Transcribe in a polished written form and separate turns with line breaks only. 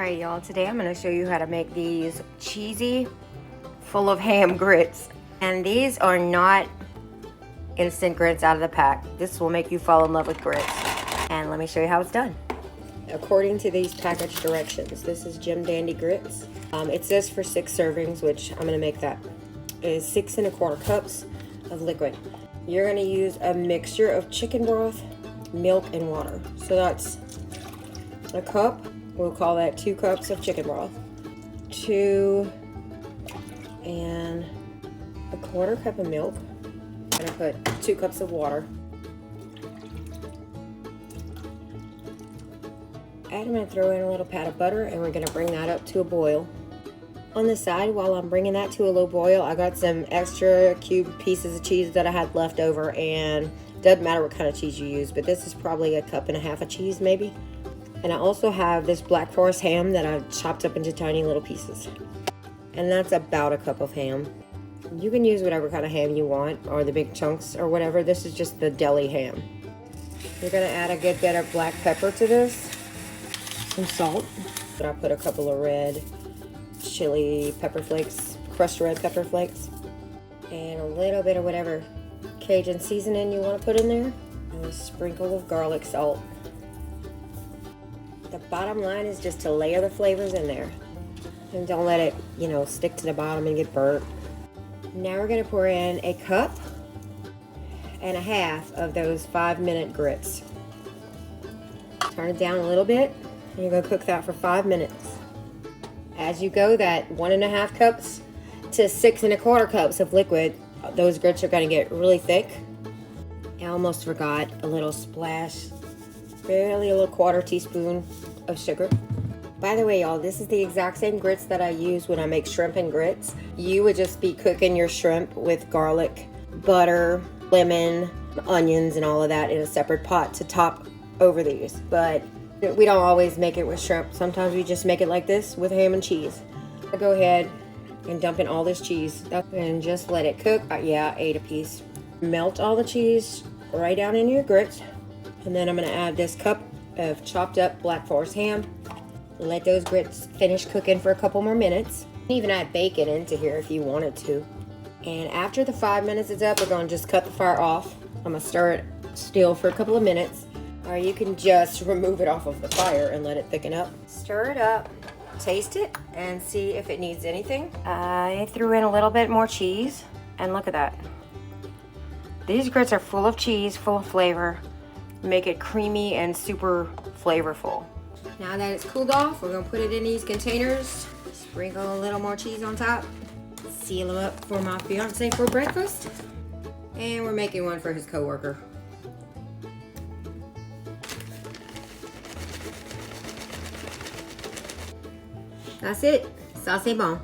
Alright y'all, today I'm going to show you how to make these cheesy, full of ham grits. And these are not instant grits out of the pack. This will make you fall in love with grits. And let me show you how it's done. According to these package directions, this is Jim Dandy grits. It says for 6 servings, which I'm going to make that. It is 6 1/4 cups of liquid. You're going to use a mixture of chicken broth, milk, and water. So that's a cup. We'll call that 2 cups of chicken broth, 2 1/4 cup of milk. I'm gonna put 2 cups of water. And I'm gonna throw in a little pat of butter, and we're gonna bring that up to a boil. On the side, while I'm bringing that to a low boil, I got some extra cube pieces of cheese that I had left over, and doesn't matter what kind of cheese you use, but this is probably 1.5 cups of cheese maybe. And I also have this Black Forest ham that I've chopped up into tiny little pieces. And that's about 1 cup of ham. You can use whatever kind of ham you want, or the big chunks or whatever. This is just the deli ham. You're gonna add a good bit of black pepper to this, some salt. But I put a couple of red chili pepper flakes, crushed red pepper flakes, and a little bit of whatever Cajun seasoning you want to put in there, and a sprinkle of garlic salt. The bottom line is just to layer the flavors in there. And don't let it, stick to the bottom and get burnt. Now we're going to pour in 1.5 cups of those 5-minute grits. Turn it down a little bit, and you're going to cook that for 5 minutes. As you go, that 1.5 cups to 6 1/4 cups of liquid, those grits are going to get really thick. I almost forgot a little splash, barely a little 1/4 teaspoon of sugar. By the way, y'all, this is the exact same grits that I use when I make shrimp and grits. You would just be cooking your shrimp with garlic, butter, lemon, onions, and all of that in a separate pot to top over these. But we don't always make it with shrimp. Sometimes we just make it like this with ham and cheese. I'll go ahead and dump in all this cheese and just let it cook. Yeah, I ate a piece. Melt all the cheese right down into your grits. And then I'm going to add this cup of chopped up Black Forest ham. Let those grits finish cooking for a couple more minutes. You can even add bacon into here if you wanted to. And after the 5 minutes is up, we're going to just cut the fire off. I'm going to stir it still for a couple of minutes. Or you can just remove it off of the fire and let it thicken up. Stir it up, taste it, and see if it needs anything. I threw in a little bit more cheese, and look at that. These grits are full of cheese, full of flavor. Make it creamy and super flavorful. Now that it's cooled off, we're gonna put it in these containers, sprinkle a little more cheese on top, seal them up for my fiance for breakfast, and we're making one for his coworker. That's it. Ça c'est bon.